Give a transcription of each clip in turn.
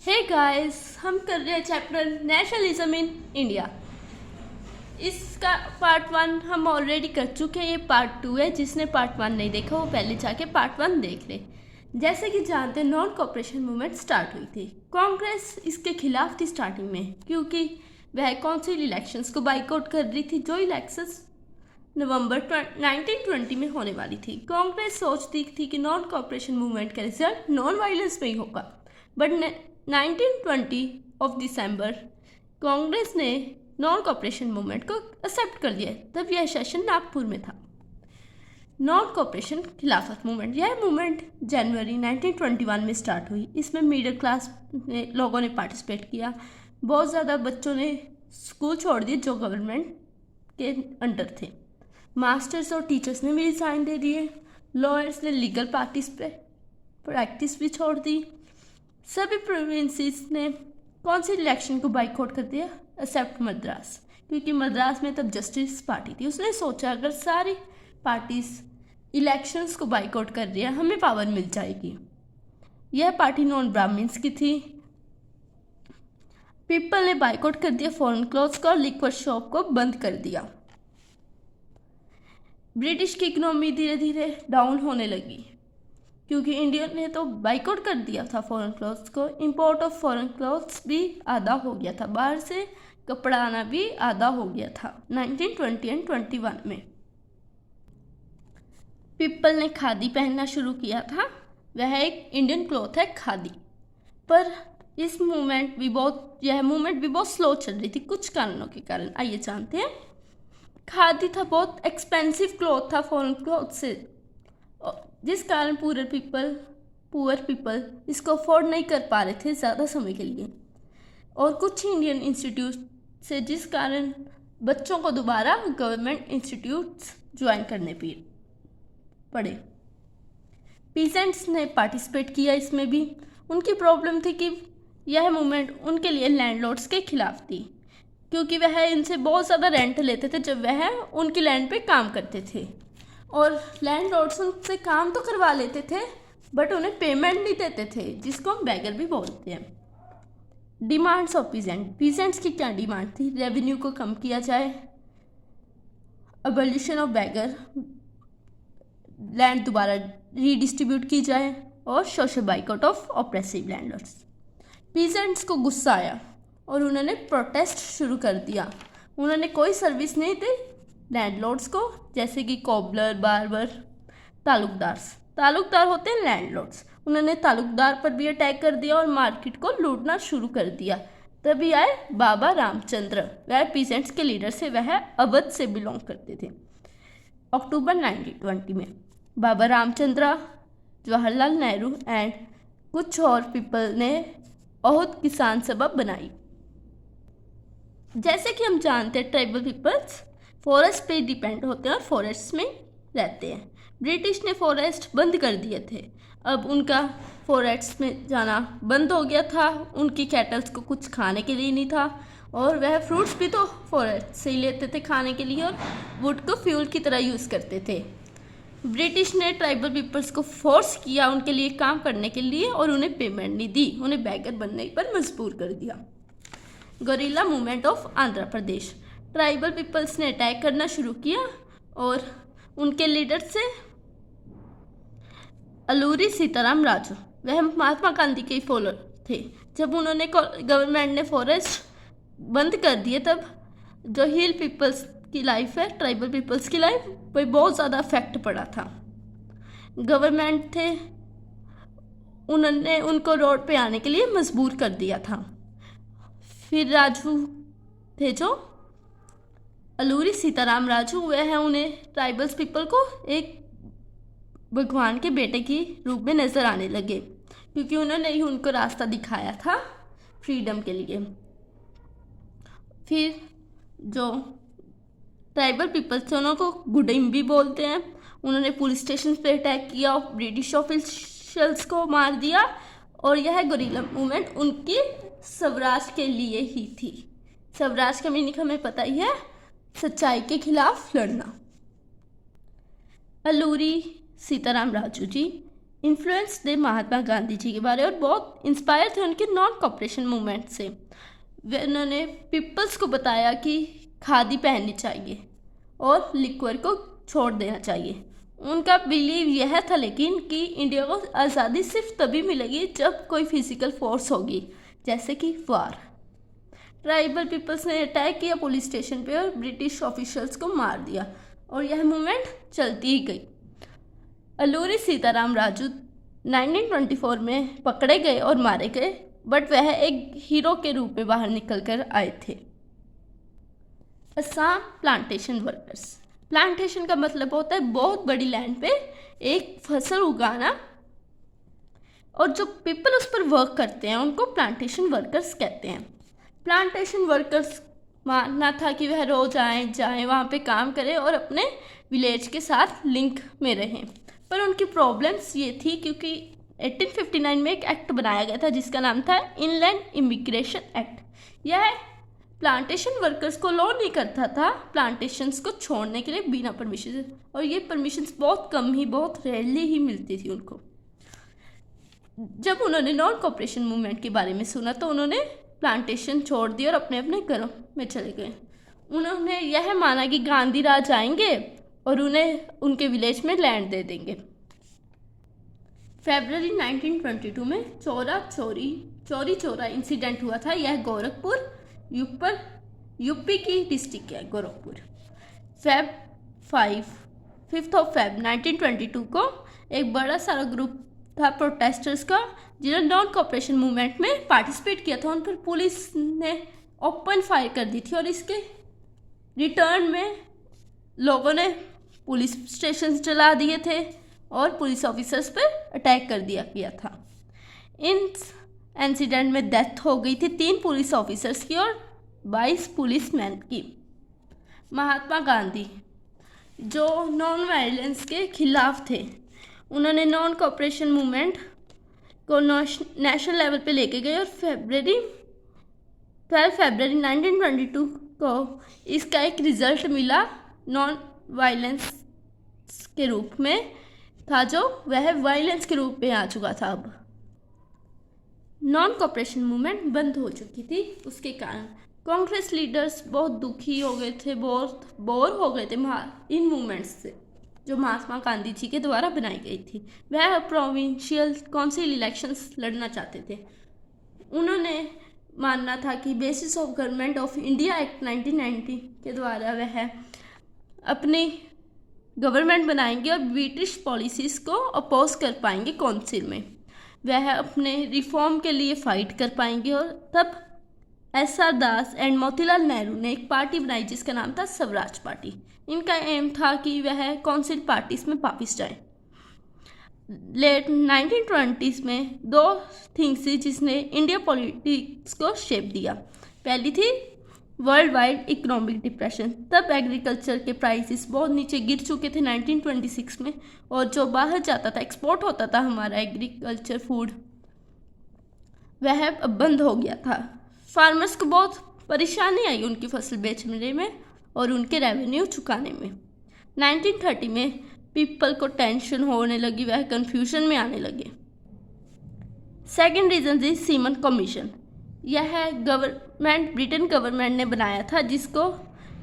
Hey guys, हम कर रहे हैं चैप्टर नेशनलिज्म इन इंडिया। इसका पार्ट 1 हम ऑलरेडी कर चुके हैं। ये पार्ट 2 है। जिसने पार्ट 1 नहीं देखा वो पहले जाके पार्ट 1 देख ले। जैसे कि जानते हैं, नॉन कॉपरेशन मूवमेंट स्टार्ट हुई थी। कांग्रेस इसके खिलाफ थी स्टार्टिंग में, क्योंकि वह काउंसिल इलेक्शंस को बाइकआउट कर रही थी, जो इलेक्शंस नवंबर 1920 में होने वाली थी। कांग्रेस सोचती थी कि नॉन कॉपरेशन मूवमेंट का रिजल्ट नॉन वायलेंस में ही होगा, बट 1920 ऑफ दिसंबर कांग्रेस ने नॉन कॉपरेशन मूवमेंट को एक्सेप्ट कर लिया। तब यह सेशन नागपुर में था। नॉन कॉपरेशन खिलाफत मूवमेंट, यह मूवमेंट जनवरी 1921 में स्टार्ट हुई। इसमें मिडिल क्लास लोगों ने पार्टिसिपेट किया। बहुत ज़्यादा बच्चों ने स्कूल छोड़ दिए जो गवर्नमेंट के अंडर थे। मास्टर्स और टीचर्स ने भी रिजाइन दे दिए। लॉयर्स ने लीगल पार्टीज पे प्रैक्टिस भी छोड़ दी। सभी प्रोविंसेस ने कौन सी इलेक्शन को बाइकआउट कर दिया, एक्सेप्ट मद्रास, क्योंकि मद्रास में तब जस्टिस पार्टी थी। उसने सोचा अगर सारी पार्टीज इलेक्शंस को बाइकआउट कर रही है, हमें पावर मिल जाएगी। यह पार्टी नॉन ब्राह्मण्स की थी। पीपल ने बाइकआउट कर दिया फॉरेन क्लॉथ्स को और लिक्विड शॉप को बंद कर दिया। ब्रिटिश की इकोनॉमी धीरे धीरे डाउन होने लगी, क्योंकि इंडिया ने तो बाइकआउट कर दिया था फॉरेन क्लॉथ्स को। इंपोर्ट ऑफ फॉरेन क्लॉथ्स भी आधा हो गया था, बाहर से कपड़ा आना भी आधा हो गया था 1920 एंड 21 में। पीपल ने खादी पहनना शुरू किया था। वह एक इंडियन क्लॉथ है खादी, पर यह मूवमेंट भी बहुत स्लो चल रही थी कुछ कारणों के कारण। आइए जानते हैं। खादी था बहुत एक्सपेंसिव क्लॉथ था फॉरेन क्लॉथ से, जिस कारण पुअर पीपल इसको अफोर्ड नहीं कर पा रहे थे ज़्यादा समय के लिए। और कुछ इंडियन इंस्टीट्यूट से, जिस कारण बच्चों को दोबारा गवर्नमेंट इंस्टीट्यूट्स ज्वाइन करने पड़े। पीसेंट्स ने पार्टिसिपेट किया इसमें भी। उनकी प्रॉब्लम थी कि यह मूवमेंट उनके लिए लैंडलॉर्ड्स के खिलाफ थी, क्योंकि वह इनसे बहुत ज़्यादा रेंट लेते थे जब वह उनकी लैंड पे काम करते थे। और लैंडलॉर्ड्स उनसे काम तो करवा लेते थे, बट उन्हें पेमेंट नहीं देते थे, जिसको हम बैगर भी बोलते हैं। डिमांड्स ऑफ पीजेंट्स की क्या डिमांड थी? रेवेन्यू को कम किया जाए, अबॉलिशन ऑफ बैगर, लैंड दोबारा रीडिस्ट्रीब्यूट की जाए, और social boycott of oppressive landlords. Peasants को गुस्सा आया और उन्होंने प्रोटेस्ट शुरू कर दिया। उन्होंने कोई सर्विस नहीं दी लैंडलॉर्ड्स को, जैसे कि कोबलर, बार्बर, तालुकदार होते हैं लैंडलॉर्ड्स। उन्होंने तालुकदार पर भी अटैक कर दिया और मार्केट को लूटना शुरू कर दिया। तभी आए बाबा रामचंद्र। वह पीसेंट्स के लीडर से, वह अवध से बिलोंग करते थे। अक्टूबर 1920 में बाबा रामचंद्र, जवाहरलाल नेहरू एंड कुछ और पीपल ने अवध किसान सभा बनाई। जैसे कि हम जानते हैं, ट्राइबल पीपल्स फॉरेस्ट पे डिपेंड होते हैं और फॉरेस्ट में रहते हैं। ब्रिटिश ने फॉरेस्ट बंद कर दिए थे। अब उनका फॉरेस्ट में जाना बंद हो गया था। उनकी कैटल्स को कुछ खाने के लिए नहीं था, और वह फ्रूट्स भी तो फॉरेस्ट से ही लेते थे खाने के लिए, और वुड को फ्यूल की तरह यूज़ करते थे। ब्रिटिश ने ट्राइबल पीपल्स को फोर्स किया उनके लिए काम करने के लिए, और उन्हें पेमेंट नहीं दी। उन्हें बैगर बनने पर मजबूर कर दिया। Guerrilla movement of Andhra Pradesh, tribal peoples ने अटैक करना शुरू किया, और उनके लीडर से अलूरी सीताराम राजू, वह महात्मा गांधी के फॉलोअर थे। जब उन्होंने गवर्नमेंट ने फॉरेस्ट बंद कर दिए, तब जो हिल पीपल्स की लाइफ है, ट्राइबल पीपल्स की लाइफ पर बहुत ज़्यादा इफेक्ट पड़ा था। गवर्नमेंट थे, उन्होंने उनको रोड पे आने के लिए मजबूर कर दिया था। फिर राजू थे जो अलूरी सीताराम राजू, वह उन्हें ट्राइबल्स पीपल को एक भगवान के बेटे की रूप में नज़र आने लगे, क्योंकि उन्होंने ही उनको रास्ता दिखाया था फ्रीडम के लिए। फिर जो ट्राइबल पीपल्स थे उनको गुडिम भी बोलते हैं। उन्होंने पुलिस स्टेशन पे अटैक किया, ब्रिटिश ऑफिशियल्स को मार दिया, और यह गोरिल्ला मूवमेंट उनकी स्वराज के लिए ही थी। स्वराज का मीनिंग हमें पता ही है, सच्चाई के खिलाफ लड़ना। अलूरी सीताराम राजू जी इन्फ्लुएंस थे महात्मा गांधी जी के बारे और बहुत इंस्पायर थे उनके नॉन कॉपरेशन मूवमेंट से। उन्होंने पीपल्स को बताया कि खादी पहननी चाहिए और लिक्वर को छोड़ देना चाहिए। उनका बिलीव यह था लेकिन कि इंडिया को आज़ादी सिर्फ तभी मिलेगी जब कोई फिजिकल फोर्स होगी, जैसे कि वार। ट्राइबल पीपल्स ने अटैक किया पुलिस स्टेशन पे और ब्रिटिश ऑफिशियल्स को मार दिया और यह मूवमेंट चलती ही गई। अल्लूरी सीताराम राजू 1924 में पकड़े गए और मारे गए, बट वह एक हीरो के रूप में बाहर निकल कर आए थे। Assam plantation workers. प्लांटेशन का मतलब होता है बहुत बड़ी लैंड पे एक फसल उगाना, और जो पीपल उस पर वर्क करते हैं उनको प्लांटेशन वर्कर्स कहते हैं। प्लांटेशन वर्कर्स मानना था कि वह रोज जाएं वहाँ पे काम करें और अपने विलेज के साथ लिंक में रहें, पर उनकी प्रॉब्लम्स ये थी क्योंकि 1859 में एक एक्ट बनाया गया था जिसका नाम था इनलैंड इमिग्रेशन एक्ट। यह प्लांटेशन वर्कर्स को अलाउ नहीं करता था प्लांटेशंस को छोड़ने के लिए बिना परमिशन, और ये परमिशंस बहुत रेयरली ही मिलती थी उनको। जब उन्होंने नॉन कॉपरेशन मूवमेंट के बारे में सुना तो उन्होंने प्लांटेशन छोड़ दी और अपने अपने घरों में चले गए। उन्होंने यह माना कि गांधी राज आएंगे और उन्हें उनके विलेज में लैंड दे देंगे। फरवरी 1922 में चौरी चौरा इंसिडेंट हुआ था। यह गोरखपुर यूपी की डिस्ट्रिक्ट है गोरखपुर। 5 फेब 1922 को एक बड़ा सारा ग्रुप था प्रोटेस्टर्स का जिन्होंने नॉन कॉपरेशन मूवमेंट में पार्टिसिपेट किया था। उन पर पुलिस ने ओपन फायर कर दी थी और इसके रिटर्न में लोगों ने पुलिस स्टेशन जला दिए थे और पुलिस ऑफिसर्स पर अटैक कर दिया गया था। इन इंसिडेंट में डेथ हो गई थी 3 पुलिस ऑफिसर्स की और 22 पुलिसमैन की। महात्मा गांधी जो नॉन वायलेंस के खिलाफ थे, उन्होंने नॉन कॉपरेशन मूवमेंट को नेशनल लेवल पे लेके गए और 12 फरवरी 1922 को इसका एक रिजल्ट मिला नॉन वायलेंस के रूप में था, जो वह वायलेंस के रूप में आ चुका था। अब नॉन कॉपरेशन मूवमेंट बंद हो चुकी थी, उसके कारण कांग्रेस लीडर्स बहुत दुखी हो गए थे, बहुत बोर हो गए थे इन मूवमेंट्स से जो महात्मा गांधी जी के द्वारा बनाई गई थी। वह प्रोविंशियल काउंसिल इलेक्शंस लड़ना चाहते थे। उन्होंने मानना था कि basis of government of India act 1990 के द्वारा वह अपनी गवर्नमेंट बनाएंगे और ब्रिटिश पॉलिसीज़ को अपोज कर पाएंगे काउंसिल में। वह अपने रिफॉर्म के लिए फाइट कर पाएंगे और तब SR Das and Motilal Nehru ने एक पार्टी बनाई जिसका नाम था स्वराज पार्टी। इनका एम था कि वह काउंसिल पार्टीज में वापिस जाए। लेट 1920s में 2 थिंग्स थी जिसने इंडिया पॉलिटिक्स को शेप दिया। पहली थी वर्ल्ड वाइड इकोनॉमिक डिप्रेशन। तब एग्रीकल्चर के प्राइसेस बहुत नीचे गिर चुके थे 1926 में, और जो बाहर जाता था एक्सपोर्ट होता था हमारा एग्रीकल्चर फूड, वह अब बंद हो गया था। फार्मर्स को बहुत परेशानी आई उनकी फसल बेचने में और उनके रेवेन्यू चुकाने में। 1930 में पीपल को टेंशन होने लगी, वह कन्फ्यूजन में आने लगे। सेकेंड रीज़न थी सीमन कमीशन। यह ब्रिटेन गवर्नमेंट ने बनाया था जिसको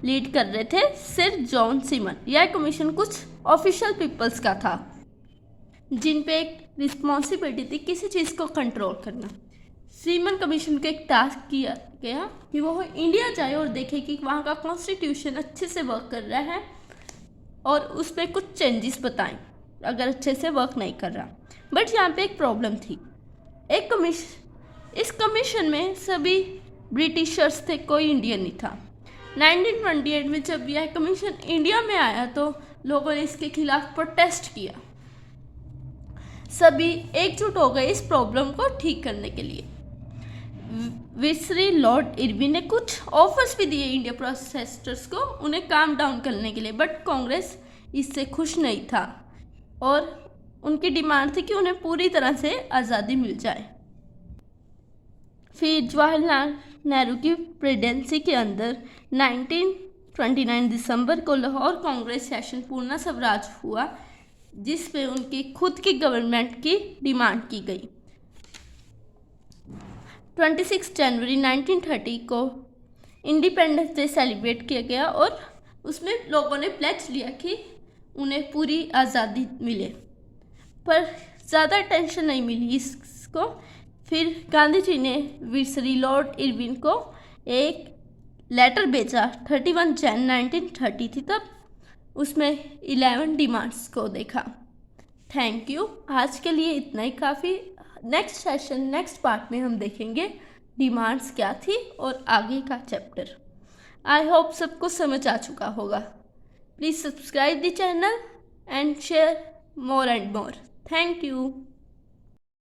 लीड कर रहे थे सर जॉन सीमन। यह कमीशन कुछ ऑफिशियल पीपल्स का था जिन पे एक रिस्पॉन्सिबिलिटी थी किसी चीज़ को कंट्रोल करना। सीमन कमीशन को एक टास्क किया गया कि वो इंडिया जाए और देखे कि वहाँ का कॉन्स्टिट्यूशन अच्छे से वर्क कर रहा है और उस पर कुछ चेंजेस बताएं अगर अच्छे से वर्क नहीं कर रहा। बट यहाँ पे एक प्रॉब्लम थी। इस कमीशन में सभी ब्रिटिशर्स थे, कोई इंडियन नहीं था। 1928 में जब यह कमीशन इंडिया में आया तो लोगों ने इसके खिलाफ प्रोटेस्ट किया। सभी एकजुट हो गए इस प्रॉब्लम को ठीक करने के लिए। विसरी लॉर्ड इरविन ने कुछ ऑफर्स भी दिए इंडिया प्रोटेस्टर्स को उन्हें काम डाउन करने के लिए, बट कांग्रेस इससे खुश नहीं था और उनकी डिमांड थी कि उन्हें पूरी तरह से आज़ादी मिल जाए। फिर जवाहरलाल नेहरू की प्रेसिडेंसी के अंदर 1929 दिसंबर को लाहौर कांग्रेस सेशन पूर्ण स्वराज हुआ जिस पे उनकी खुद की गवर्नमेंट की डिमांड की गई। 26 जनवरी 1930 को इंडिपेंडेंस डे सेलिब्रेट किया गया और उसमें लोगों ने प्लेज लिया कि उन्हें पूरी आज़ादी मिले, पर ज़्यादा टेंशन नहीं मिली इसको। फिर गांधी जी ने विसरी लॉर्ड इरविन को एक लेटर भेजा, 31 जन 1930 थी तब, उसमें 11 डिमांड्स को देखा। थैंक यू, आज के लिए इतना ही काफ़ी। नेक्स्ट सेशन नेक्स्ट पार्ट में हम देखेंगे डिमांड्स क्या थी और आगे का चैप्टर। आई होप सबको समझ आ चुका होगा। Please subscribe the channel and share more and more. Thank you.